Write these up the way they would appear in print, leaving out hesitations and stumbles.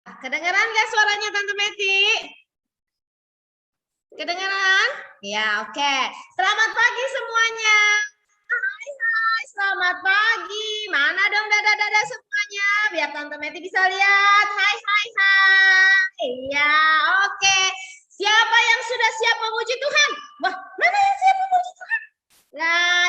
Kedengeran nggak suaranya Tante Meti? Kedengeran? Ya, oke. Selamat pagi semuanya. Hai, hai, selamat pagi. Mana dong dada-dada semuanya? Biar Tante Meti bisa lihat. Hai, hai, hai. Ya, oke. Siapa yang sudah siap memuji Tuhan? Wah, mana yang siap memuji Tuhan? Nah,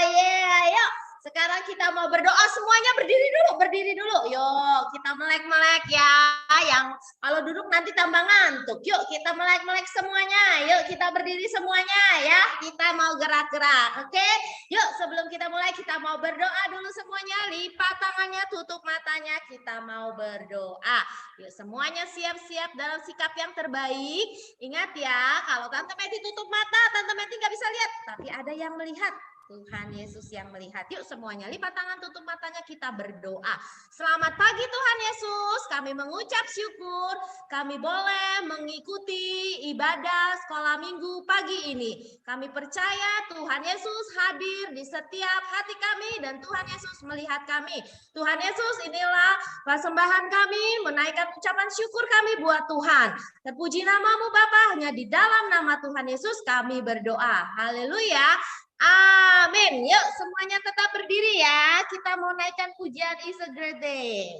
ayo. Sekarang kita mau berdoa semuanya berdiri dulu. Yuk, kita melek-melek ya. Yang kalau duduk nanti tambah ngantuk. Yuk, kita melek-melek semuanya. Yuk, kita berdiri semuanya ya. Kita mau gerak-gerak. Oke? Yuk, sebelum kita mulai kita mau berdoa dulu semuanya. Lipat tangannya, tutup matanya. Kita mau berdoa. Yuk, semuanya siap-siap dalam sikap yang terbaik. Ingat ya, kalau Tante Meti tutup mata, Tante Meti nggak bisa lihat, tapi ada yang melihat. Tuhan Yesus yang melihat. Yuk semuanya lipat tangan, tutup matanya, kita berdoa. Selamat pagi Tuhan Yesus, kami mengucap syukur kami boleh mengikuti ibadah sekolah minggu pagi ini. Kami percaya Tuhan Yesus hadir di setiap hati kami dan Tuhan Yesus melihat kami. Tuhan Yesus, inilah persembahan kami, menaikkan ucapan syukur kami buat Tuhan. Terpuji namamu Bapa, hanya di dalam nama Tuhan Yesus kami berdoa. Haleluya. Amin. Yuk semuanya tetap berdiri ya. Kita mau naikkan pujian Is a Great Day.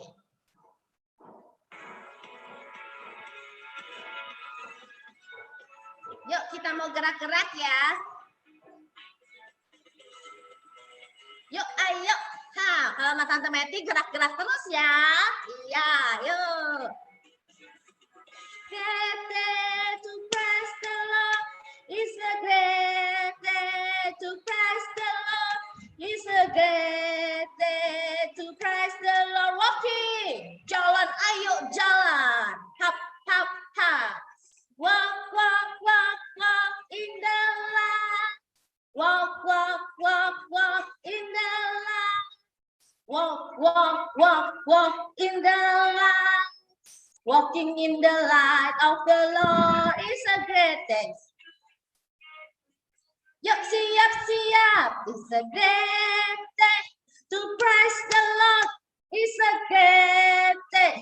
Yuk kita mau gerak-gerak ya. Yuk ayo. Kalau sama Tante Meti gerak-gerak terus ya. Iya, yuk. Great day to praise the Lord. It's a great day to praise the Lord. It's a great day to praise the Lord. Walking, jalan, ayo jalan. Hap, hap, hap. Walk, walk, walk, walk in the light. Walk, walk, walk, walk in the light. Walk, walk, walk, walk in the light. Walking in the light of the Lord is a great day. Yuk siap-siap, it's a great day to praise the Lord. It's a great day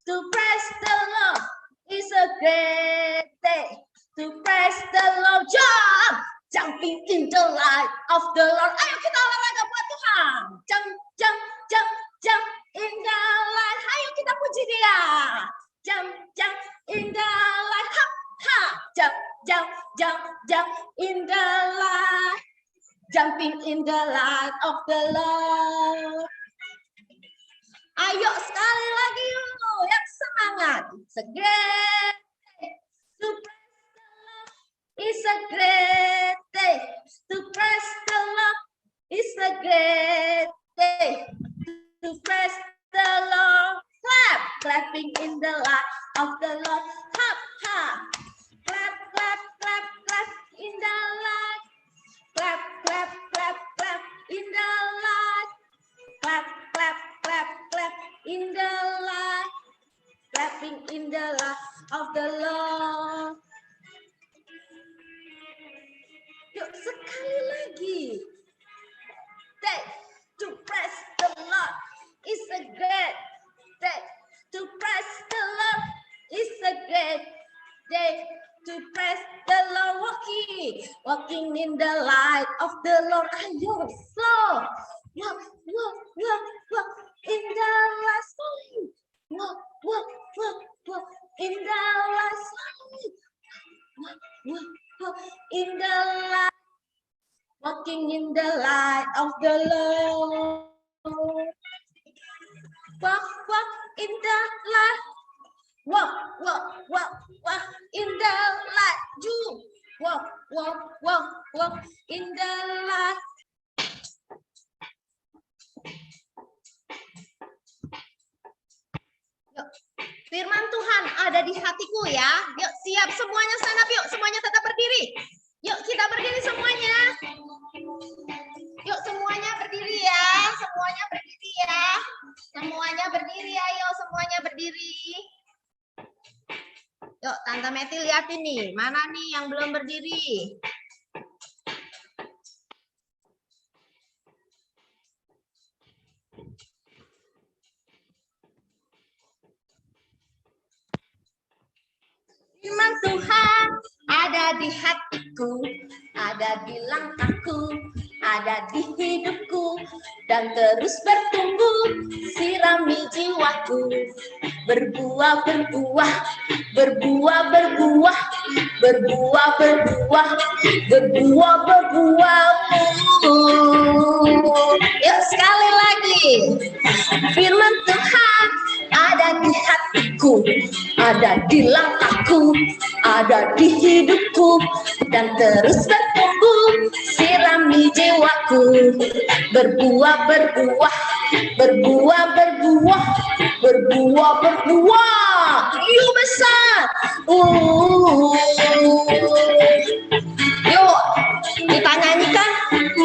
to praise the Lord. It's a great day to praise the Lord. Jump, jumping in the light of the Lord. Ayo kita olahraga buat Tuhan. Jump, jump, jump, jump in the light. Ayo kita puji Dia. Jump, jump in the light. Ha, ha, jump, jump, jump, jump in the light. Jumping in the light of the Lord. Ayo sekali lagi yuk, yang semangat. It's a great day to praise the Lord. It's a great day to praise the Lord. It's a great day to praise the Lord. Clap, clapping in the light of the Lord. Hop, hop. Clap, clap, clap, clap in the light. Clap, clap, clap, clap in the light. Clap, clap, clap, clap in the light. Clapping in the light of the Lord. Yuk sekali lagi. Day to praise the Lord is a great day. To praise the Lord is a great day. To praise the Lord, walking in the light of the Lord. Ayo, slow. Walk, walk, walk, walk in the light. Walk, walk, walk, walk in the light. Walk, walk, walk in the light. Walking in the light of the Lord. Walk, walk in the light. Walk, walk, walk, walk in the light. You walk, walk, walk, walk in the light. Yuk. Firman Tuhan ada di hatiku ya. Yuk siap semuanya stand up yuk. Semuanya tetap berdiri. Yuk kita berdiri semuanya. Yuk semuanya berdiri ya. Semuanya berdiri ya. Semuanya berdiri ayo. Semuanya berdiri. Yuk Tante Meti liatin nih. Mana nih yang belum berdiri? ada di hatiku, ada di langkahku, ada di hidupku, dan terus bertumbuh, sirami jiwaku, berbuah, berbuah, berbuah, berbuah, berbuah, berbuah, berbuah, berbuah. Yuk sekali lagi, firman Tuhan ada di hatiku, ada di langkahku, ada di hidupku, dan terus bertumbuh, sirami jiwaku, berbuah, berbuah, berbuah, berbuah, berbuah, berbuah. Yuk besar. Yuk kita nyanyikan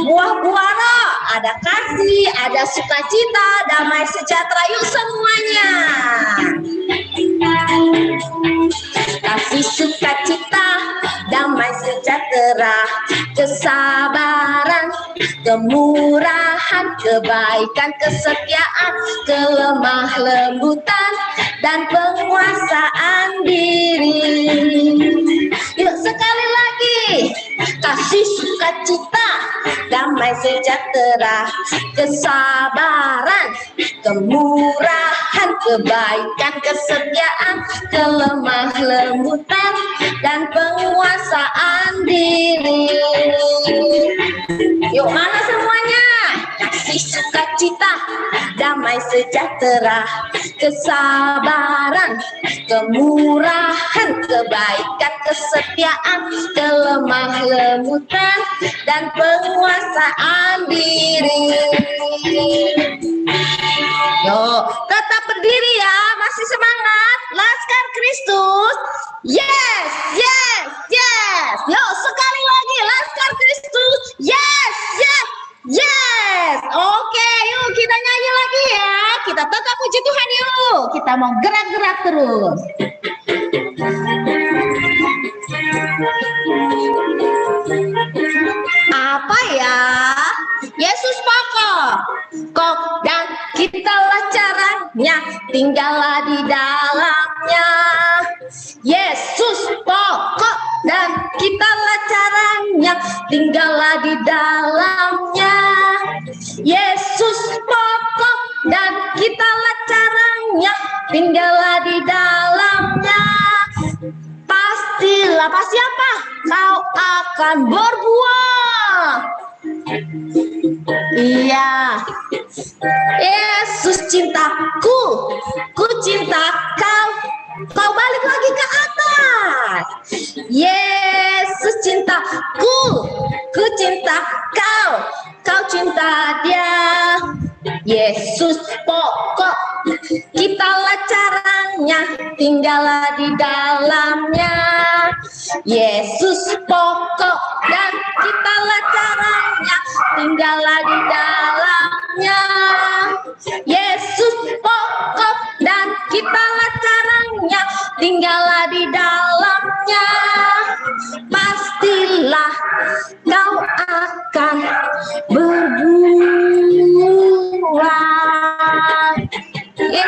buah-buahnya. Ada kasih, ada sukacita, damai sejahtera. Yuk semuanya. Kasih, sukacita, damai sejahtera, kesabaran, kemurahan, kebaikan, kesetiaan, kelemah lembutan, dan penguasaan diri. Yuk sekali lagi. Kasih, sukacita, damai sejahtera, kesabaran, kemurahan, kebaikan, kesetiaan, kelemah lembutan, dan penguasaan diri. Yuk mana semuanya? Kasih, sukacita, damai sejahtera, kesabaran, kemurahan, kebaikan, kesetiaan, kelemah lembutan, dan penguasaan diri. Yuk, tetap berdiri ya, masih semangat. Laskar Kristus. Yes, yes, yes. Yuk, sekali lagi, Laskar Kristus. Yes, yes, yes. Oke, yuk kita nyanyi lagi ya. Kita tetap puji Tuhan yuk. Kita mau gerak-gerak terus. Apa ya? Yesus pokok, kok dan kitalah caranya, tinggallah di dalamnya. Yesus pokok dan kitalah caranya, tinggallah di dalamnya. Yesus pokok dan kitalah caranya, tinggallah di dalamnya. Pastilah, pasti apa? Kau akan berbuah. Iya, Yesus cintaku, ku cinta kau, kau balik lagi ke atas. Yesus cintaku, ku cinta kau, kau cinta dia. Yesus pokok, kitalah caranya, tinggallah di dalamnya. Yesus pokok dan kitalah caranya, tinggallah di dalamnya. Yesus pokok dan kitalah caranya, tinggallah di dalamnya. Pastilah kau akan berbuah. Ya,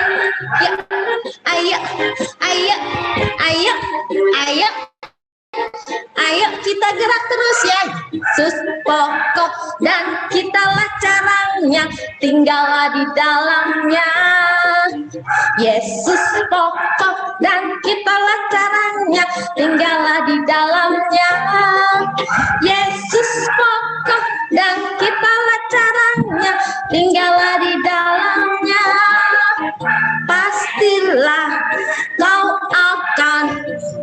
ya. Ayo, ayo, ayo, ayo. Ayo kita gerak terus ya. Yesus pokok dan kitalah caranya, tinggallah di dalamnya. Yesus pokok dan kitalah caranya, tinggallah di dalamnya. Yesus pokok dan kitalah caranya, tinggallah di dalamnya. Pastilah kau akan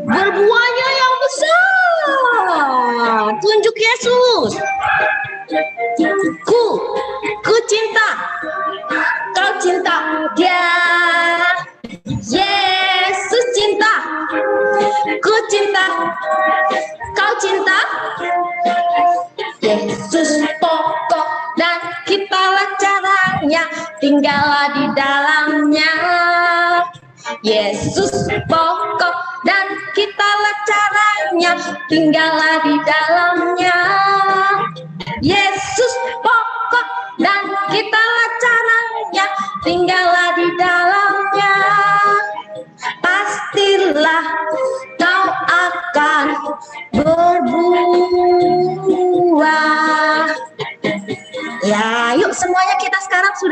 berbuahnya yang besar. Tunjuk Yesus. Ku cinta, kau cinta dia. Yesus cinta, ku cinta, kau cinta. Yesus pokok dan kitalah caranya, tinggallah di dalamnya. Yesus pokok dan kitalah caranya, tinggallah di dalamnya. Yesus pokok dan kitalah caranya, tinggallah di dalamnya. Pastilah kau akan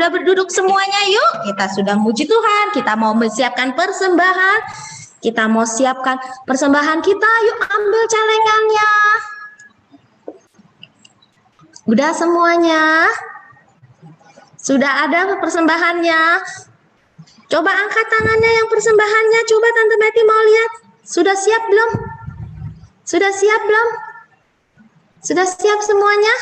boleh berduduk semuanya yuk. Kita sudah muji Tuhan, kita mau menyiapkan persembahan. Kita mau siapkan persembahan kita, yuk ambil celengannya. Udah semuanya? Sudah ada persembahannya? Coba angkat tangannya yang persembahannya, coba Tante Meti mau lihat. Sudah siap belum? Sudah siap belum? Sudah siap semuanya?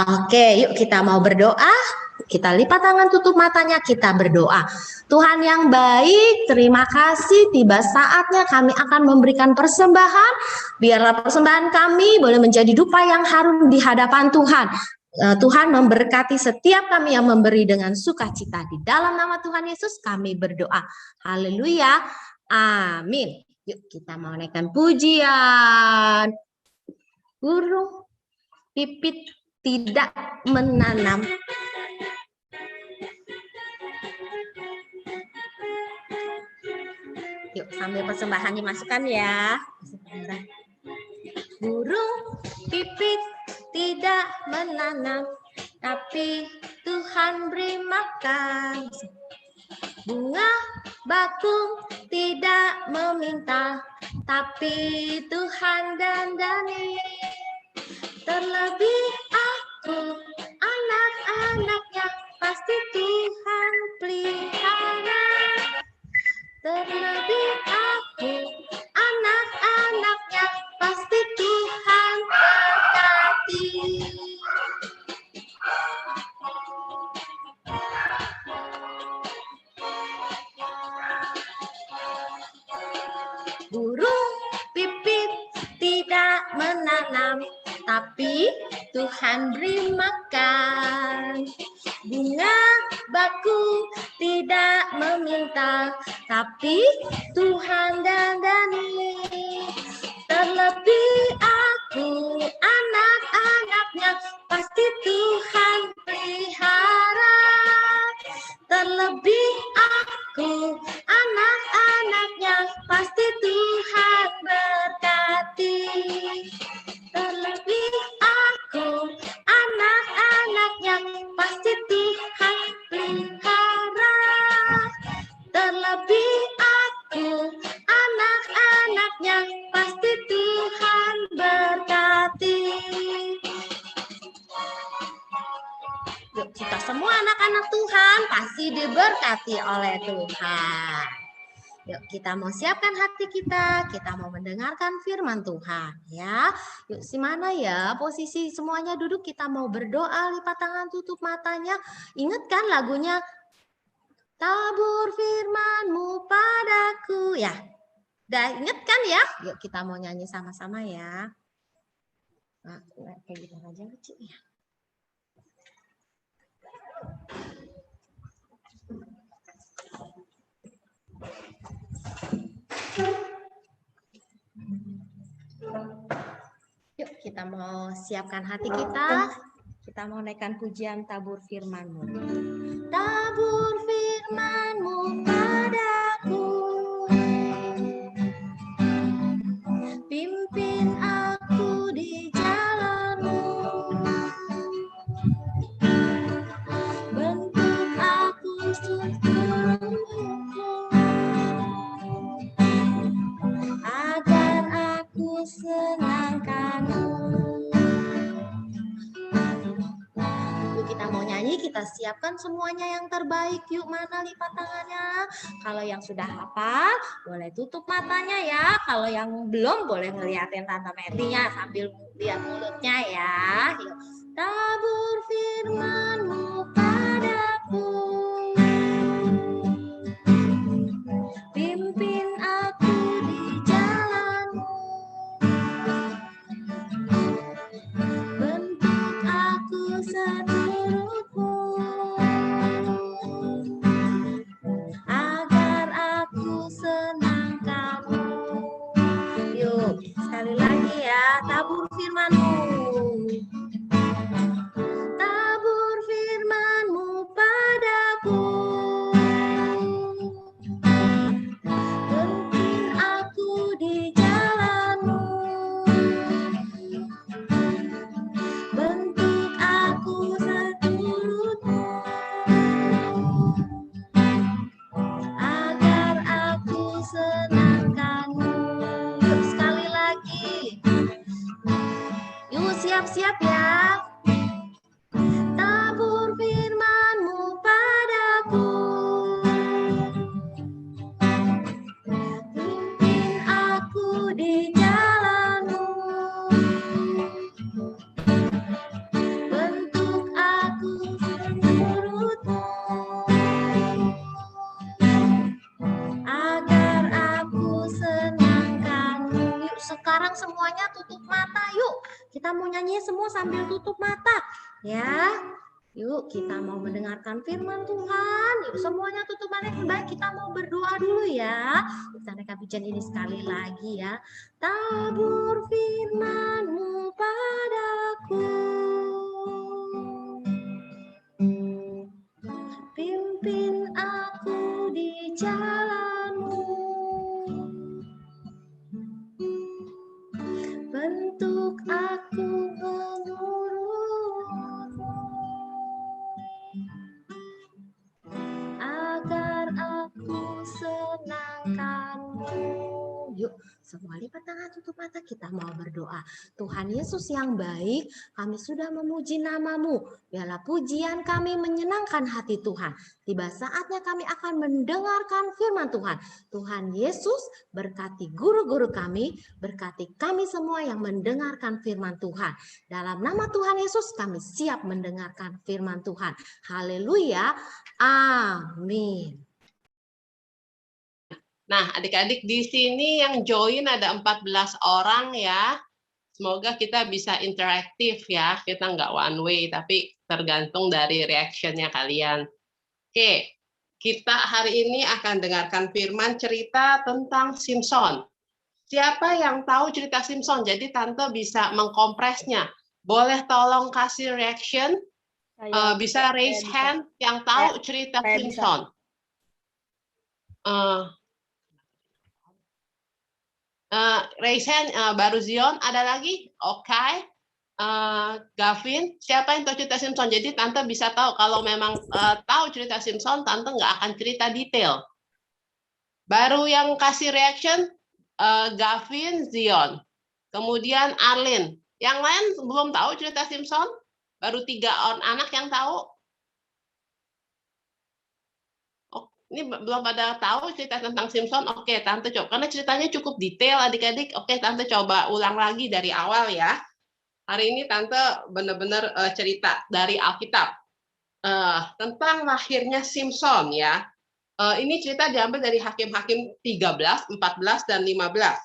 Oke, yuk kita mau berdoa. Kita lipat tangan, tutup matanya, kita berdoa. Tuhan yang baik, terima kasih. Tiba saatnya kami akan memberikan persembahan. Biarlah persembahan kami boleh menjadi dupa yang harum di hadapan Tuhan. Tuhan memberkati setiap kami yang memberi dengan sukacita. Di dalam nama Tuhan Yesus kami berdoa. Haleluya. Amin. Yuk kita mau naikkan pujian. Burung pipit tidak menanam. Yuk sambil persembahan dimasukkan ya. Burung pipit tidak menanam, tapi Tuhan beri makan. Bunga bakung tidak meminta, tapi Tuhan dandani. Terlebih aku, anak-anaknya, pasti Tuhan pelihara. Terlebih aku, anak-anaknya, pasti Tuhan berkati. Burung pipit tidak menanam, tapi Tuhan beri makan. Bunga bakung tidak meminta, tapi Tuhan dandani. Terlebih aku, anak-anaknya, pasti Tuhan pelihara. Terlebih aku, anak-anaknya, pasti Tuhan berkati. Terlebih aku, anak-anaknya, pasti Tuhan pelihara. Terlebih aku, anak-anaknya, pasti Tuhan berkati. Yuk, kita semua anak-anak Tuhan pasti diberkati oleh Tuhan. Yuk, kita mau siapkan hati kita mau mendengarkan firman Tuhan ya. Yuk, si mana ya posisi semuanya duduk, kita mau berdoa, lipat tangan, tutup matanya. Ingat kan lagunya? Tabur firman-Mu padaku ya. Udah inget kan ya? Yuk kita mau nyanyi sama-sama ya. Nah, kayak gitu aja lucu ya. Yuk kita mau siapkan hati kita. Kita mau naikkan pujian tabur firman-Mu. Tabur firman-Mu padaku, pimpin aku di jalan-Mu, bentuk aku sepenuhku, agar aku senangkan-Mu. Kita mau nyanyi, kita siapkan semuanya yang terbaik. Yuk, mana lipat tangannya? Kalau yang sudah hafal, boleh tutup matanya ya. Kalau yang belum, boleh ngeliatin Tante Metinya sambil lihat mulutnya ya. Yuk. Tabur firman-Mu padaku, pimpin aku di jalan-Mu, bentuk aku seturutmu, agar aku senangkan-Mu. Yuk, sekali lagi ya, tabur firman-Mu. Tabur firman-Mu padaku, siap-siap ya. Tabur firman-Mu padaku, pimpin aku di jalan-Mu, bentuk aku menurut-Mu, agar aku senangkan-Mu. Yuk sekarang semuanya tutup mata yuk. Kita mau nyanyi semua sambil tutup mata ya. Yuk kita mau mendengarkan firman Tuhan. Yuk semuanya tutup mata. Baik, kita mau berdoa dulu ya. Kita naikkan pujian ini sekali lagi ya. Tabur firman-Mu padaku, pimpin aku di jalan-Mu, bentuk aku menurut-Mu, agar aku senangkan-Mu. Yuk, semua lipat tangan, tutup mata, kita mau berdoa. Tuhan Yesus yang baik, kami sudah memuji nama-Mu. Biarlah pujian kami menyenangkan hati Tuhan. Tiba saatnya kami akan mendengarkan firman Tuhan. Tuhan Yesus berkati guru-guru kami, berkati kami semua yang mendengarkan firman Tuhan. Dalam nama Tuhan Yesus kami siap mendengarkan firman Tuhan. Haleluya. Amin. Nah, adik-adik di sini yang join ada 14 orang ya. Semoga kita bisa interaktif ya. Kita nggak one way, tapi tergantung dari reaction-nya kalian. Oke, kita hari ini akan dengarkan firman cerita tentang Simpson. Siapa yang tahu cerita Simpson? Jadi Tante bisa mengkompresnya. Boleh tolong kasih reaction? Bisa raise hand yang tahu cerita Simpson. Raise hand, baru Zion, ada lagi? Oke. Gavin, siapa yang tahu cerita Simpson? Jadi Tante bisa tahu kalau memang tahu cerita Simpson, Tante nggak akan cerita detail. Baru yang kasih reaction, Gavin, Zion. Kemudian Arlene. Yang lain belum tahu cerita Simpson? Baru 3 anak yang tahu. Ini belum pada tahu cerita tentang Simpson. Oke, Tante coba. Karena ceritanya cukup detail adik-adik. Oke, Tante coba ulang lagi dari awal ya. Hari ini Tante benar-benar cerita dari Alkitab. Tentang lahirnya Simpson ya. Ini cerita diambil dari Hakim-Hakim 13, 14, dan 15.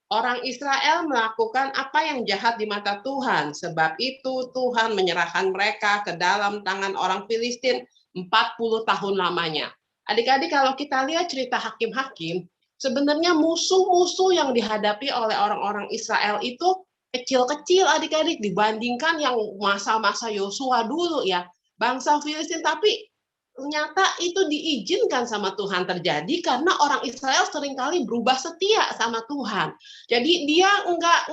Orang Israel melakukan apa yang jahat di mata Tuhan. Sebab itu Tuhan menyerahkan mereka ke dalam tangan orang Filistin 40 tahun lamanya. Adik-adik kalau kita lihat cerita Hakim-Hakim, sebenarnya musuh-musuh yang dihadapi oleh orang-orang Israel itu kecil-kecil adik-adik dibandingkan yang masa-masa Yosua dulu ya. Bangsa Filistin, tapi ternyata itu diizinkan sama Tuhan terjadi karena orang Israel seringkali berubah setia sama Tuhan. Jadi dia enggak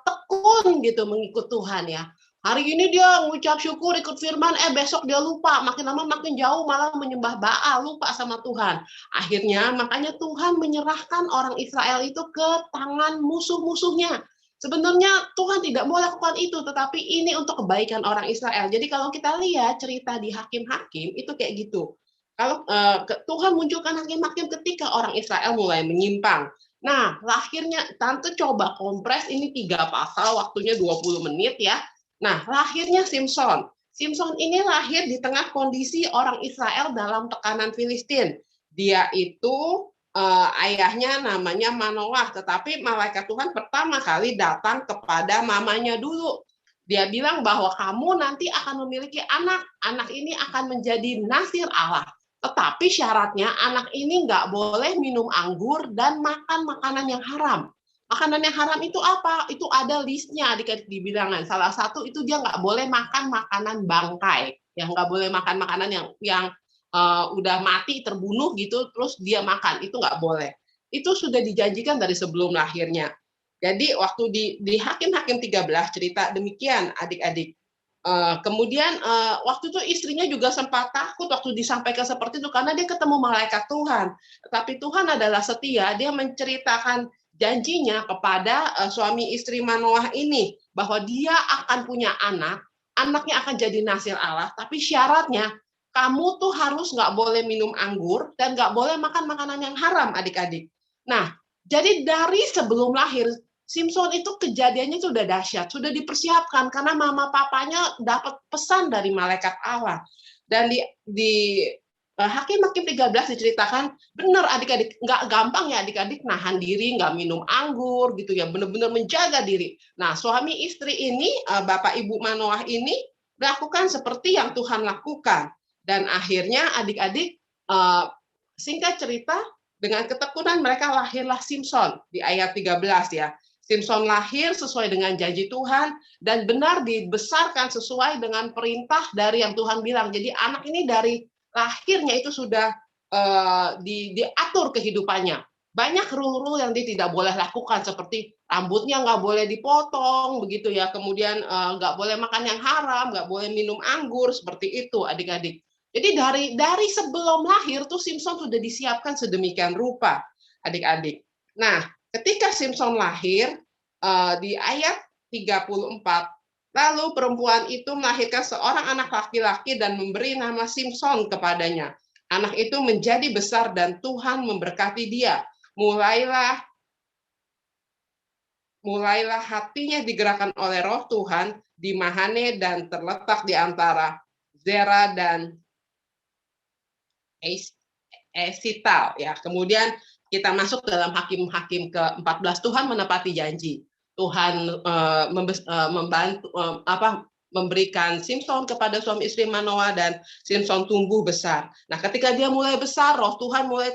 tekun gitu mengikut Tuhan ya. Hari ini dia mengucap syukur ikut firman, besok dia lupa, makin lama makin jauh malah menyembah Baal, lupa sama Tuhan. Akhirnya makanya Tuhan menyerahkan orang Israel itu ke tangan musuh-musuhnya. Sebenarnya Tuhan tidak mau lakukan itu, tetapi ini untuk kebaikan orang Israel. Jadi kalau kita lihat cerita di Hakim-Hakim itu kayak gitu. Kalau Tuhan munculkan Hakim-Hakim ketika orang Israel mulai menyimpang. Nah, lahirnya Tante coba kompres ini 3 pasal, waktunya 20 menit ya. Nah, lahirnya Simpson. Simpson ini lahir di tengah kondisi orang Israel dalam tekanan Filistin. Dia itu ayahnya namanya Manoah, tetapi malaikat Tuhan pertama kali datang kepada mamanya dulu. Dia bilang bahwa kamu nanti akan memiliki anak. Anak ini akan menjadi nasir Allah. Tetapi syaratnya anak ini nggak boleh minum anggur dan makan makanan yang haram. Makanan yang haram itu apa? Itu ada listnya adik-adik di bilangan. Salah satu itu dia nggak boleh makan makanan bangkai, ya nggak boleh makan makanan yang udah mati terbunuh gitu terus dia makan, itu nggak boleh. Itu sudah dijanjikan dari sebelum lahirnya. Jadi waktu di Hakim-Hakim 13 cerita demikian adik-adik. Kemudian waktu itu istrinya juga sempat takut waktu disampaikan seperti itu karena dia ketemu malaikat Tuhan. Tetapi Tuhan adalah setia, dia menceritakan janjinya kepada suami istri Manoah ini bahwa dia akan punya anak, anaknya akan jadi nasil Allah, tapi syaratnya kamu tuh harus nggak boleh minum anggur dan nggak boleh makan makanan yang haram, adik-adik. Nah, jadi dari sebelum lahir, Simpson itu kejadiannya sudah dahsyat, sudah dipersiapkan karena mama papanya dapat pesan dari malaikat Allah. Dan di Hakim-Hakim 13 diceritakan, benar adik-adik, nggak gampang ya adik-adik nahan diri, nggak minum anggur gitu ya, benar-benar menjaga diri. Nah, suami istri ini, Bapak Ibu Manoah ini, lakukan seperti yang Tuhan lakukan. Dan akhirnya adik-adik, singkat cerita, dengan ketekunan mereka lahirlah Simpson di ayat 13 ya. Simpson lahir sesuai dengan janji Tuhan dan benar dibesarkan sesuai dengan perintah dari yang Tuhan bilang. Jadi anak ini dari lahirnya itu sudah diatur kehidupannya. Banyak rule-rule yang dia tidak boleh lakukan seperti rambutnya nggak boleh dipotong begitu ya, kemudian nggak boleh makan yang haram, nggak boleh minum anggur seperti itu adik-adik. Jadi dari sebelum lahir tuh Simpson sudah disiapkan sedemikian rupa, adik-adik. Nah, ketika Simpson lahir di ayat 34, lalu perempuan itu melahirkan seorang anak laki-laki dan memberi nama Simpson kepadanya. Anak itu menjadi besar dan Tuhan memberkati dia. Mulailah hatinya digerakkan oleh Roh Tuhan di Mahane dan terletak di antara Zera dan Esital ya. Kemudian kita masuk dalam Hakim-Hakim ke-14, Tuhan menepati janji. Tuhan memberikan Simpson kepada suami istri Manoah dan Simpson tumbuh besar. Nah, ketika dia mulai besar, Roh Tuhan mulai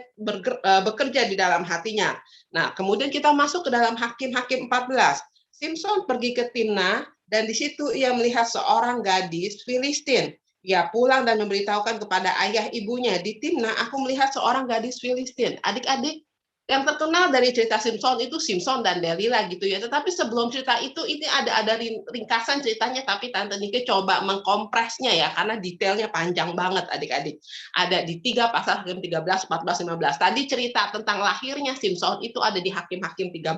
bekerja di dalam hatinya. Nah, kemudian kita masuk ke dalam Hakim-Hakim 14. Simpson pergi ke Timna dan di situ ia melihat seorang gadis Filistin. Ia pulang dan memberitahukan kepada ayah ibunya, di Timna aku melihat seorang gadis Filistin. Adik-adik, yang terkenal dari cerita Simpson itu Simpson dan Delila gitu ya. Tetapi sebelum cerita itu, ini ada ringkasan ceritanya, tapi Tante Nike coba mengkompresnya ya, karena detailnya panjang banget adik-adik. Ada di 3 pasal Hakim 13, 14, 15. Tadi cerita tentang lahirnya Simpson itu ada di Hakim-Hakim 13.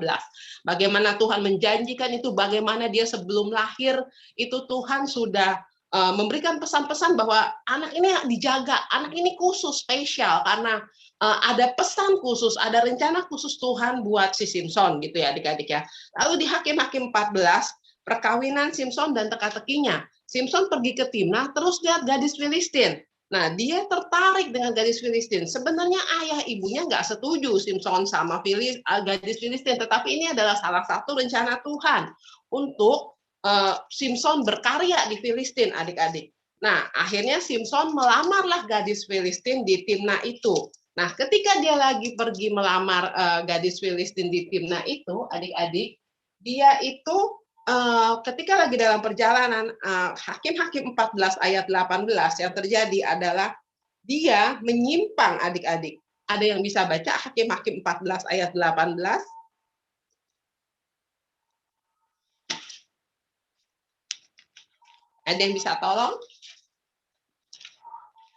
Bagaimana Tuhan menjanjikan itu, bagaimana dia sebelum lahir itu Tuhan sudah memberikan pesan-pesan bahwa anak ini dijaga, anak ini khusus, spesial, karena ada pesan khusus, ada rencana khusus Tuhan buat si Simpson gitu ya adik-adik ya. Lalu di Hakim-Hakim 14, perkawinan Simpson dan teka-tekinya. Simpson pergi ke Timna, terus lihat gadis Filistin. Nah, dia tertarik dengan gadis Filistin. Sebenarnya ayah ibunya nggak setuju Simpson sama gadis Filistin, tetapi ini adalah salah satu rencana Tuhan untuk Simpson berkarya di Filistin, adik-adik. Nah, akhirnya Simpson melamarlah gadis Filistin di Timna itu. Nah, ketika dia lagi pergi melamar gadis Filistin di Timna itu, adik-adik, dia itu ketika lagi dalam perjalanan Hakim-Hakim 14 ayat 18 yang terjadi adalah dia menyimpang, adik-adik. Ada yang bisa baca Hakim-Hakim 14 ayat 18? Ada yang bisa tolong?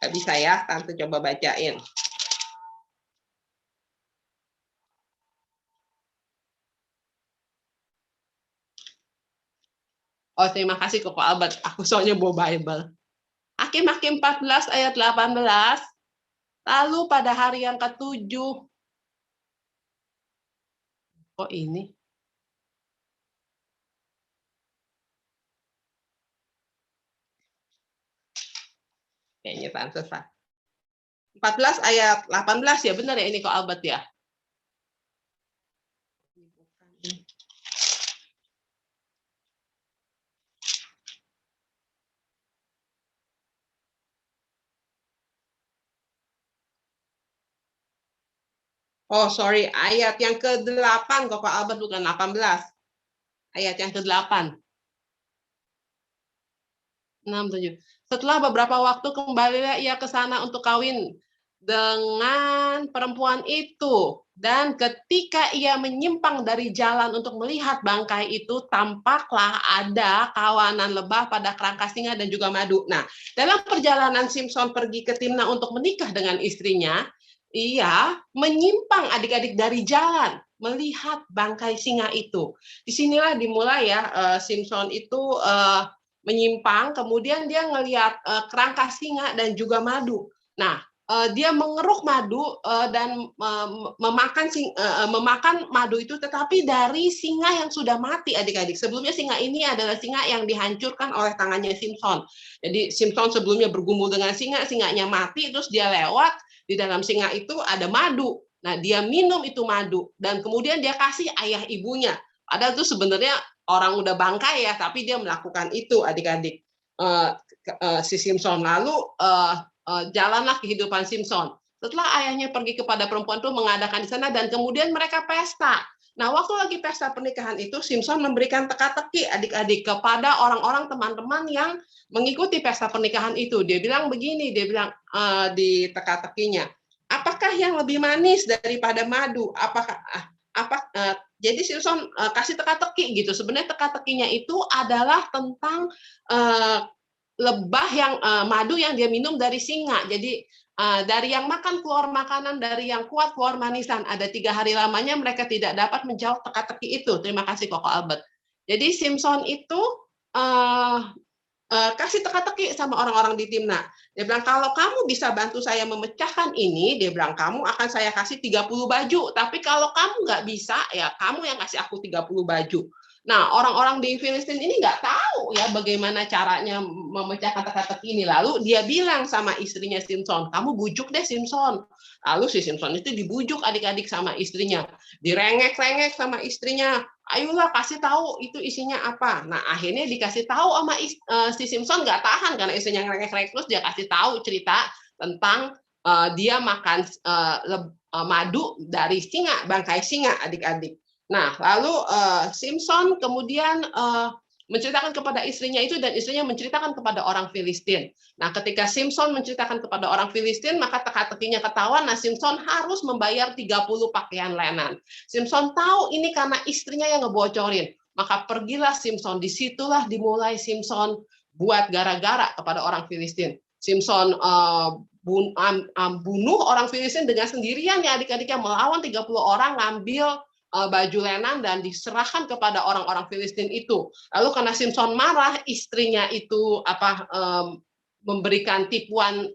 Nggak bisa ya, Tante coba bacain. Oh, terima kasih Koko Albert. Aku soalnya bawa Bible. Hakim-Hakim 14 ayat 18. Lalu pada hari yang ke-7. Oh, ini. Kayaknya Tante sah. 14 ayat 18 ya, benar ya ini kok Albert ya? Oh, sorry, ayat yang ke-8 kok Albert, bukan 18. Ayat yang ke-8. 6, 7. Setelah beberapa waktu kembalilah ia ke sana untuk kawin dengan perempuan itu. Dan ketika ia menyimpang dari jalan untuk melihat bangkai itu, tampaklah ada kawanan lebah pada kerangka singa dan juga madu. Nah, dalam perjalanan Simpson pergi ke Timna untuk menikah dengan istrinya, Iya, menyimpang adik-adik dari jalan, melihat bangkai singa itu. Disinilah dimulai ya, Simpson itu menyimpang, kemudian dia ngelihat kerangka singa dan juga madu. Nah, dia mengeruk madu dan memakan madu itu, tetapi dari singa yang sudah mati, adik-adik. Sebelumnya singa ini adalah singa yang dihancurkan oleh tangannya Simpson. Jadi Simpson sebelumnya bergumul dengan singa, singanya mati, terus dia lewat, di dalam singa itu ada madu. Nah, dia minum itu madu dan kemudian dia kasih ayah ibunya. Padahal itu sebenarnya orang udah bangkai ya, tapi dia melakukan itu, adik-adik. Si Simpson lalu jalanlah kehidupan Simpson. Setelah ayahnya pergi kepada perempuan itu mengadakan di sana dan kemudian mereka pesta. Nah, waktu lagi pesta pernikahan itu, Simpson memberikan teka-teki adik-adik kepada orang-orang teman-teman yang mengikuti pesta pernikahan itu. Dia bilang begini, dia bilang di teka-tekinya, apakah yang lebih manis daripada madu? Jadi Simpson kasih teka-teki gitu. Sebenarnya teka-tekinya itu adalah tentang lebah yang madu yang dia minum dari singa. Jadi dari yang makan keluar makanan, dari yang kuat keluar manisan. Ada 3 hari lamanya mereka tidak dapat menjawab teka-teki itu. Terima kasih Koko Albert. Jadi Simpson itu kasih teka-teki sama orang-orang di Timna. Dia bilang, kalau kamu bisa bantu saya memecahkan ini, dia bilang, kamu akan saya kasih 30 baju. Tapi kalau kamu nggak bisa, ya kamu yang kasih aku 30 baju. Nah, orang-orang di Filistin ini nggak tahu ya bagaimana caranya memecahkan teka-teki ini. Lalu dia bilang sama istrinya Simpson, kamu bujuk deh Simpson. Lalu si Simpson itu dibujuk adik-adik sama istrinya. Direngek-rengek sama istrinya. Ayolah kasih tahu itu isinya apa. Nah, akhirnya dikasih tahu sama si Simpson nggak tahan karena istrinya ngerengek-rengek terus, dia kasih tahu cerita tentang dia makan madu dari singa, bangkai singa, adik-adik. Nah, lalu Simpson kemudian menceritakan kepada istrinya itu dan istrinya menceritakan kepada orang Filistin. Nah, ketika Simpson menceritakan kepada orang Filistin, maka teka-tekinya ketahuan. Nah, Simpson harus membayar 30 pakaian lenan. Simpson tahu ini karena istrinya yang ngebocorin. Maka pergilah Simpson, disitulah dimulai Simpson buat gara-gara kepada orang Filistin. Simpson bunuh orang Filistin dengan sendirian ya adik-adiknya, melawan 30 orang, ngambil baju lenan dan diserahkan kepada orang-orang Filistin itu. Lalu karena Simpson marah, istrinya itu memberikan tipuan,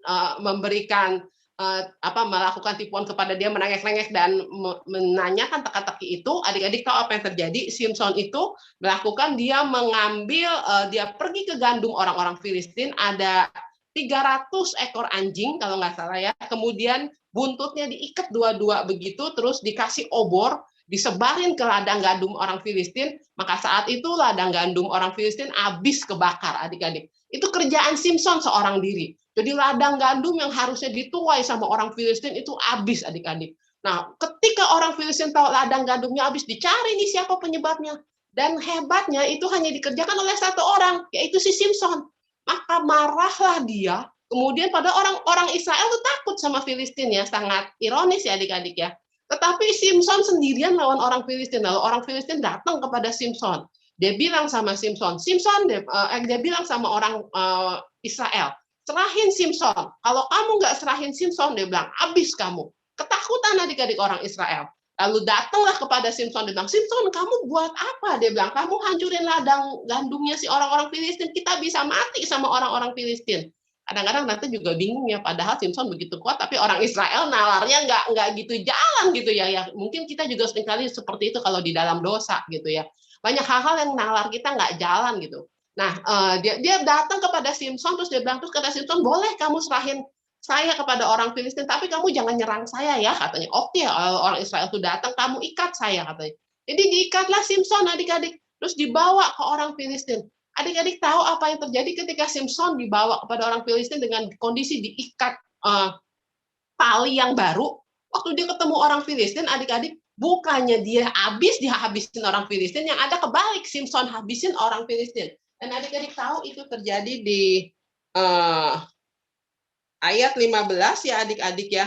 melakukan tipuan kepada dia, menengek-nengek dan menanyakan teka-teki itu. Adik-adik tahu apa yang terjadi? Simpson itu melakukan, dia mengambil, dia pergi ke gandum orang-orang Filistin, ada 300 ekor anjing kalau nggak salah ya. Kemudian buntutnya diikat dua-dua begitu, terus dikasih obor, disebarin ke ladang gandum orang Filistin, maka saat itu ladang gandum orang Filistin habis kebakar, adik-adik. Itu kerjaan Simpson seorang diri. Jadi ladang gandum yang harusnya dituai sama orang Filistin itu habis, adik-adik. Nah, ketika orang Filistin tahu ladang gandumnya habis, dicari nih siapa penyebabnya. Dan hebatnya itu hanya dikerjakan oleh satu orang, yaitu si Simpson. Maka marahlah dia. Kemudian pada orang Israel itu takut sama Filistin ya, sangat ironis ya adik-adik ya. Tetapi Simpson sendirian lawan orang Filistin. Lalu orang Filistin datang kepada Simpson. Dia bilang sama Simpson, dia bilang sama orang Israel, serahin Simpson. Kalau kamu nggak serahin Simpson, dia bilang, habis kamu. Ketakutan adik-adik orang Israel. Lalu datanglah kepada Simpson, dia bilang, Simpson, kamu buat apa? Dia bilang, kamu hancurin ladang gandumnya si orang-orang Filistin, kita bisa mati sama orang-orang Filistin. Kadang-kadang nanti juga bingung ya, padahal Simpson begitu kuat, tapi orang Israel nalarnya nggak gitu jalan gitu ya. Ya mungkin kita juga seringkali seperti itu kalau di dalam dosa gitu ya. Banyak hal-hal yang nalar kita nggak jalan gitu. Nah, dia datang kepada Simpson, terus dia bilang, terus kata Simpson, boleh kamu serahin saya kepada orang Filistin, tapi kamu jangan nyerang saya ya, katanya. Oke, orang Israel itu datang, kamu ikat saya, katanya. Jadi diikatlah Simpson adik-adik, terus dibawa ke orang Filistin. Adik-adik tahu apa yang terjadi ketika Simpson dibawa kepada orang Filistin dengan kondisi diikat tali yang baru. Waktu dia ketemu orang Filistin, adik-adik, bukannya dia dihabisin orang Filistin, yang ada kebalik, Simpson habisin orang Filistin. Dan adik-adik tahu itu terjadi di ayat 15 ya adik-adik ya,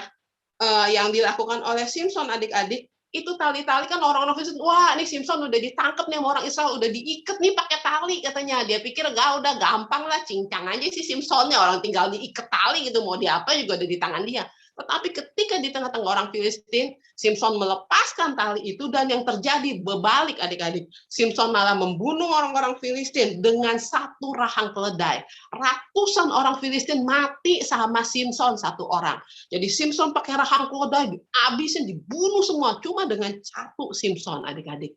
yang dilakukan oleh Simpson adik-adik. Itu tali-tali kan orang-orang Filistin, wah ini Simpson udah ditangkap nih sama orang Israel, udah diikat nih pakai tali katanya. Dia pikir udah gampang lah, cincang aja si Simpsonnya, orang tinggal diikat tali gitu, mau diapa juga ada di tangan dia. Tetapi ketika di tengah-tengah orang Filistin, Simson melepaskan tali itu dan yang terjadi berbalik adik-adik. Simson malah membunuh orang-orang Filistin dengan satu rahang keledai. Ratusan orang Filistin mati sama Simson satu orang. Jadi Simson pakai rahang keledai, dihabisin, dibunuh semua cuma dengan satu Simson adik-adik.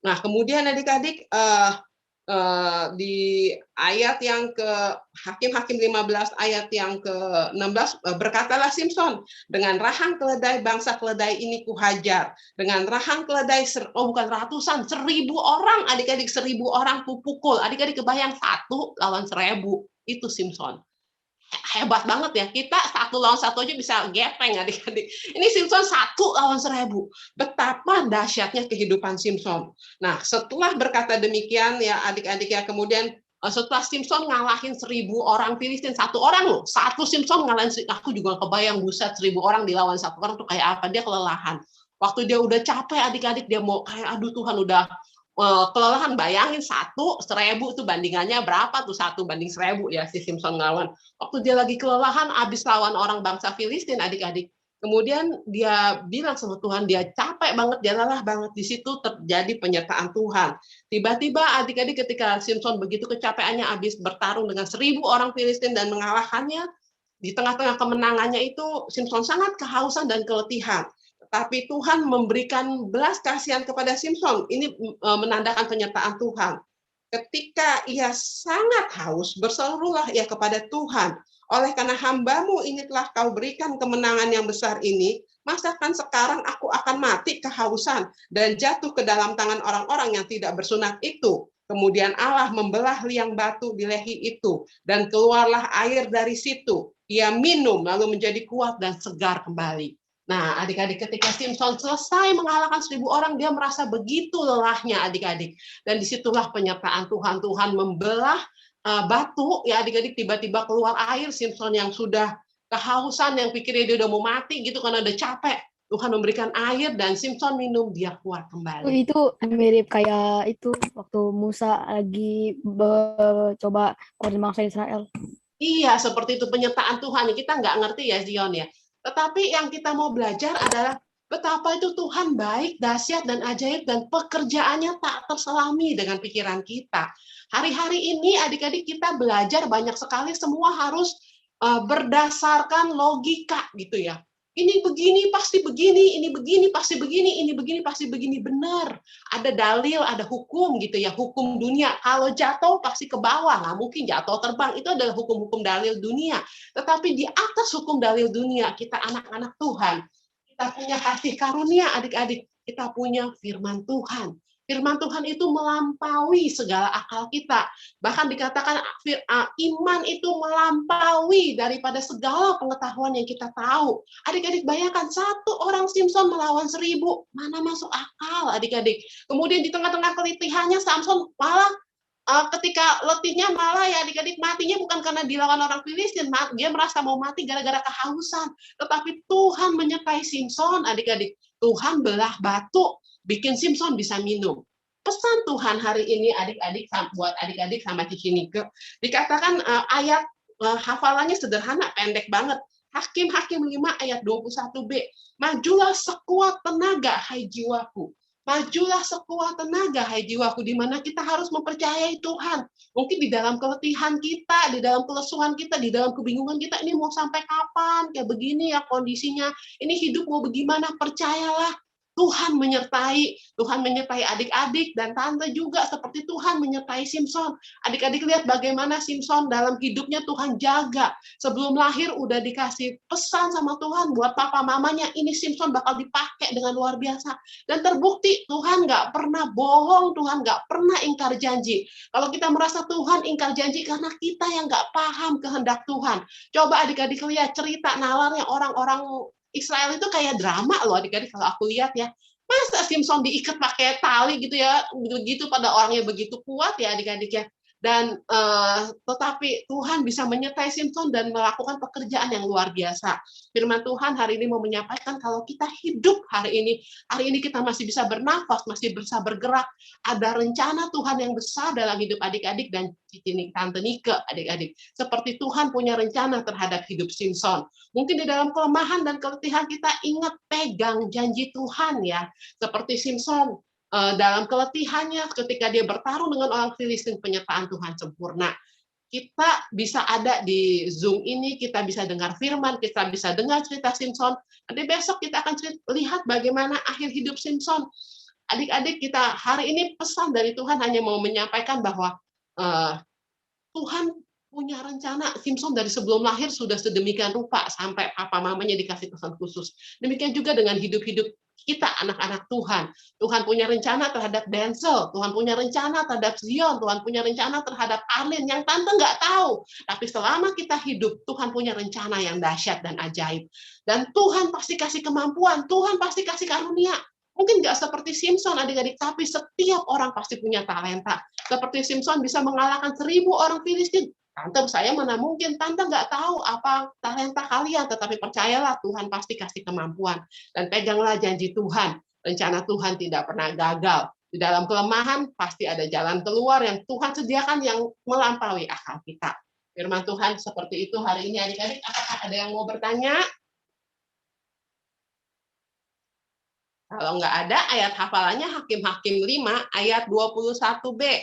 Nah, kemudian adik-adik di ayat yang ke Hakim-Hakim 15 ayat yang ke-16 berkatalah Simson, dengan rahang keledai bangsa keledai ini kuhajar, dengan rahang keledai bukan ratusan, 1.000 orang adik-adik, 1.000 orang kupukul. Adik-adik kebayang 1 lawan 1.000 itu Simson. Hebat banget ya, kita 1 lawan 1 aja bisa gepeng adik-adik. Ini Simson 1 lawan 1.000. Betapa dahsyatnya kehidupan Simson. Nah, setelah berkata demikian ya adik-adik ya, kemudian setelah Simson ngalahin 1.000 orang Filistin, 1 orang loh, 1 Simson ngalahin, aku juga kebayang buset 1.000 orang dilawan 1 orang tuh kayak apa, dia kelelahan. Waktu dia udah capek adik-adik, dia mau kayak aduh Tuhan udah kelelahan, bayangin 1, 1.000 itu bandingannya berapa tuh, 1 banding 1.000 ya si Simson ngelawan. Waktu dia lagi kelelahan habis lawan orang bangsa Filistin adik-adik. Kemudian dia bilang sama Tuhan, dia capek banget, dia lelah banget. Di situ terjadi penyertaan Tuhan. Tiba-tiba adik-adik ketika Simson begitu kecapeannya habis bertarung dengan 1.000 orang Filistin dan mengalahkannya, di tengah-tengah kemenangannya itu Simson sangat kehausan dan keletihan. Tapi Tuhan memberikan belas kasihan kepada Simson. Ini menandakan penyertaan Tuhan. Ketika ia sangat haus, berserulah ia kepada Tuhan. Oleh karena hamba-Mu ini telah Kau berikan kemenangan yang besar ini, masakan sekarang aku akan mati kehausan dan jatuh ke dalam tangan orang-orang yang tidak bersunat itu. Kemudian Allah membelah liang batu di lehi itu, dan keluarlah air dari situ. Ia minum, lalu menjadi kuat dan segar kembali. Nah, adik-adik, ketika Simson selesai mengalahkan 1.000 orang, dia merasa begitu lelahnya, adik-adik. Dan disitulah penyertaan Tuhan. Tuhan membelah batu, ya adik-adik, tiba-tiba keluar air. Simson yang sudah kehausan, yang pikirnya dia udah mau mati gitu karena udah capek. Tuhan memberikan air dan Simson minum, dia kuat kembali. Itu mirip kayak itu waktu Musa lagi coba korin bangsa Israel. Iya, seperti itu penyertaan Tuhan. Kita nggak ngerti ya, Zion ya. Tetapi yang kita mau belajar adalah betapa itu Tuhan baik, dahsyat, dan ajaib, dan pekerjaannya tak terselami dengan pikiran kita. Hari-hari ini adik-adik kita belajar banyak sekali, semua harus berdasarkan logika gitu ya. Ini begini pasti begini, ini begini pasti begini, ini begini pasti begini, benar. Ada dalil, ada hukum gitu ya, hukum dunia. Kalau jatuh pasti ke bawah, nggak mungkin jatuh terbang. Itu adalah hukum-hukum dalil dunia. Tetapi di atas hukum dalil dunia, kita anak-anak Tuhan. Kita punya kasih karunia adik-adik. Kita punya firman Tuhan. Firman Tuhan itu melampaui segala akal kita. Bahkan dikatakan iman itu melampaui daripada segala pengetahuan yang kita tahu. Adik-adik bayangkan 1 orang Simson melawan 1.000. Mana masuk akal adik-adik. Kemudian di tengah-tengah keletihannya Samson malah ketika letihnya malah ya adik-adik matinya bukan karena dilawan orang Filistin. Dia merasa mau mati gara-gara kehausan. Tetapi Tuhan menyertai Simson adik-adik. Tuhan belah batu. Bikin Simson bisa minum. Pesan Tuhan hari ini adik-adik buat adik-adik sama Cici Nike, dikatakan ayat hafalannya sederhana, pendek banget. Hakim-Hakim 5 ayat 21b. Majulah sekuat tenaga hai jiwaku. Majulah sekuat tenaga hai jiwaku, di mana kita harus mempercayai Tuhan. Mungkin di dalam keletihan kita, di dalam kelesuan kita, di dalam kebingungan kita, ini mau sampai kapan kayak begini ya kondisinya. Ini hidup mau bagaimana? Percayalah. Tuhan menyertai adik-adik dan tante juga seperti Tuhan menyertai Simson. Adik-adik lihat bagaimana Simson dalam hidupnya Tuhan jaga. Sebelum lahir udah dikasih pesan sama Tuhan buat papa mamanya, ini Simson bakal dipakai dengan luar biasa. Dan terbukti Tuhan nggak pernah bohong, Tuhan nggak pernah ingkar janji. Kalau kita merasa Tuhan ingkar janji karena kita yang nggak paham kehendak Tuhan. Coba adik-adik lihat cerita nalarnya orang-orang Israel itu kayak drama loh adik-adik kalau aku lihat ya. Masa Simson diikat pakai tali gitu ya, begitu pada orangnya begitu kuat ya adik-adik ya. Dan tetapi Tuhan bisa menyertai Simson dan melakukan pekerjaan yang luar biasa. Firman Tuhan hari ini mau menyampaikan kalau kita hidup hari ini kita masih bisa bernafas, masih bisa bergerak. Ada rencana Tuhan yang besar dalam hidup adik-adik dan Cici Tante Nike, adik-adik. Seperti Tuhan punya rencana terhadap hidup Simson. Mungkin di dalam kelemahan dan keletihan kita ingat pegang janji Tuhan ya. Seperti Simson, dalam keletihannya ketika dia bertarung dengan orang Filistin, penyertaan Tuhan sempurna. Kita bisa ada di Zoom ini, kita bisa dengar firman, kita bisa dengar cerita Simson. Nanti besok kita akan lihat bagaimana akhir hidup Simson. Adik-adik, kita hari ini pesan dari Tuhan hanya mau menyampaikan bahwa Tuhan punya rencana. Simson dari sebelum lahir sudah sedemikian rupa sampai papa mamanya dikasih pesan khusus. Demikian juga dengan hidup-hidup kita, anak-anak Tuhan. Tuhan punya rencana terhadap Denzel, Tuhan punya rencana terhadap Zion, Tuhan punya rencana terhadap Arlene yang tante nggak tahu. Tapi selama kita hidup, Tuhan punya rencana yang dahsyat dan ajaib. Dan Tuhan pasti kasih kemampuan, Tuhan pasti kasih karunia. Mungkin nggak seperti Simson adik-adik, tapi setiap orang pasti punya talenta. Seperti Simson bisa mengalahkan 1000 orang Filistin. Tante, saya mana mungkin, tante nggak tahu apa talenta kalian, tetapi percayalah Tuhan pasti kasih kemampuan. Dan peganglah janji Tuhan, rencana Tuhan tidak pernah gagal. Di dalam kelemahan pasti ada jalan keluar yang Tuhan sediakan yang melampaui akal kita. Firman Tuhan seperti itu hari ini adik-adik. Apakah ada yang mau bertanya? Kalau nggak ada, ayat hafalannya Hakim-Hakim 5 ayat 21b.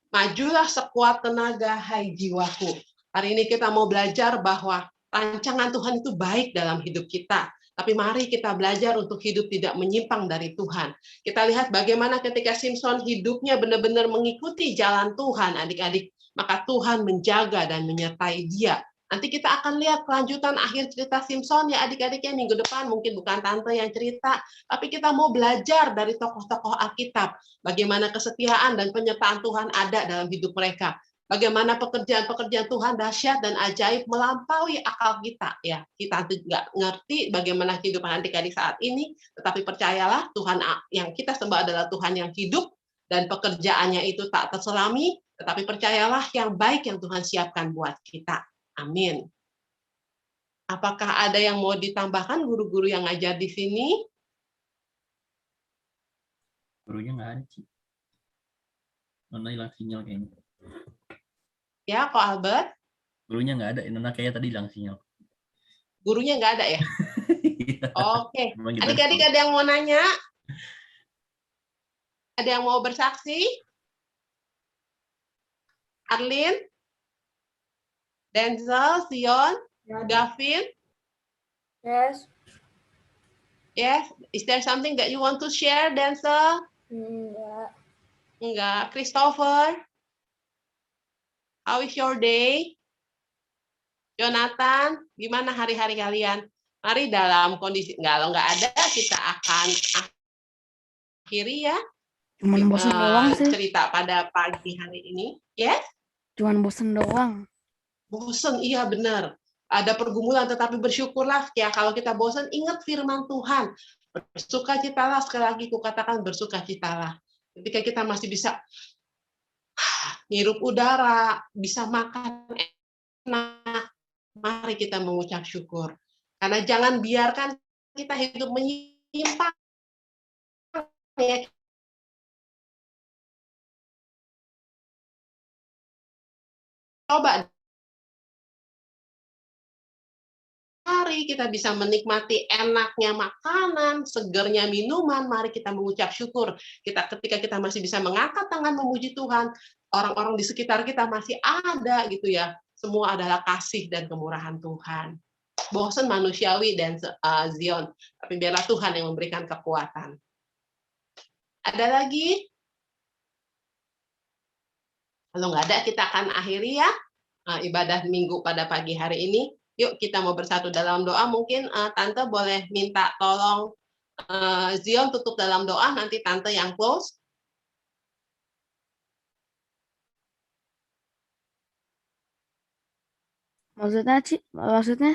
Majulah sekuat tenaga, hai jiwaku. Hari ini kita mau belajar bahwa rancangan Tuhan itu baik dalam hidup kita. Tapi mari kita belajar untuk hidup tidak menyimpang dari Tuhan. Kita lihat bagaimana ketika Simson hidupnya benar-benar mengikuti jalan Tuhan, adik-adik. Maka Tuhan menjaga dan menyertai dia. Nanti kita akan lihat kelanjutan akhir cerita Simson ya adik-adiknya minggu depan. Mungkin bukan tante yang cerita, tapi kita mau belajar dari tokoh-tokoh Alkitab. Bagaimana kesetiaan dan penyertaan Tuhan ada dalam hidup mereka. Bagaimana pekerjaan-pekerjaan Tuhan dahsyat dan ajaib melampaui akal kita. Ya, kita nggak ngerti bagaimana kehidupan adik-adik saat ini, tetapi percayalah Tuhan yang kita sembah adalah Tuhan yang hidup dan pekerjaannya itu tak terselami, tetapi percayalah yang baik yang Tuhan siapkan buat kita. Amin. Apakah ada yang mau ditambahkan guru-guru yang ngajar di sini? Gurunya nggak ada, Ci. Nona hilang sinyal kayaknya. Ya, kok Albert? Gurunya nggak ada. Nona kayaknya tadi hilang sinyal. Gurunya nggak ada ya? Oke. Adik-adik ada yang mau nanya? Ada yang mau bersaksi? Arlene? Denzel, Zion, Gavin? Yes. Yes. Is there something that you want to share, Denzel? Enggak. Enggak. Christopher? How is your day? Jonathan, gimana hari-hari kalian? Mari dalam kondisi kalau nggak ada, kita akan akhiri ya. Cuman bosan doang sih. Cerita pada pagi hari ini. Yes? Cuman bosan doang. Bosan, iya benar. Ada pergumulan, tetapi bersyukurlah ya kalau kita bosan, ingat firman Tuhan. Bersukacitalah, sekali lagi kukatakan bersukacitalah. Ketika kita masih bisa ngirup udara, bisa makan enak, mari kita mengucap syukur. Karena jangan biarkan kita hidup menyimpang. Ya. Coba mari kita bisa menikmati enaknya makanan, segernya minuman, mari kita mengucap syukur. Ketika kita masih bisa mengangkat tangan memuji Tuhan, orang-orang di sekitar kita masih ada gitu ya. Semua adalah kasih dan kemurahan Tuhan. Bosan manusiawi dan Zion, tapi biarlah Tuhan yang memberikan kekuatan. Ada lagi? Kalau nggak ada, kita akan akhiri ya ibadah minggu pada pagi hari ini. Yuk kita mau bersatu dalam doa. Mungkin Tante boleh minta tolong Zion tutup dalam doa, nanti Tante yang close. Maksudnya, Ci? Maksudnya?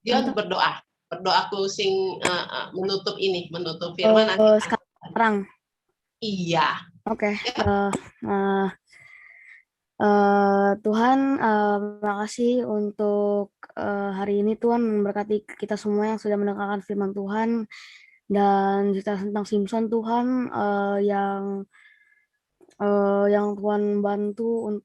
Zion berdoa closing, menutup firman nanti. Sekarang? Iya. Oke. Tuhan, makasih untuk hari ini. Tuhan memberkati kita semua yang sudah mendengarkan firman Tuhan dan cerita tentang Simpson, Tuhan, yang Tuhan bantu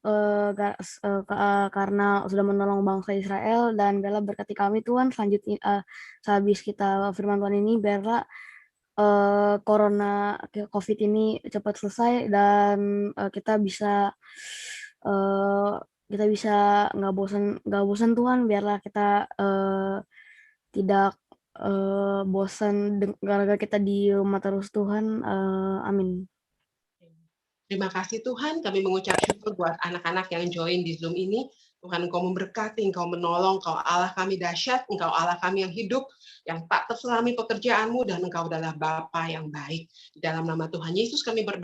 karena sudah menolong bangsa Israel, dan biarlah berkati kami Tuhan selanjutnya, sehabis kita firman Tuhan ini, biarlah corona COVID ini cepat selesai dan kita bisa nggak bosan Tuhan, biarlah kita tidak bosan gara-gara kita di rumah terus Tuhan. Amin. Terima kasih Tuhan, kami mengucap syukur buat anak-anak yang join di Zoom ini. Tuhan, Engkau memberkati, Engkau menolong, Engkau Allah kami dahsyat, Engkau Allah kami yang hidup, yang tak terselami pekerjaanmu, dan Engkau adalah Bapa yang baik. Di dalam nama Tuhan Yesus kami berdoa.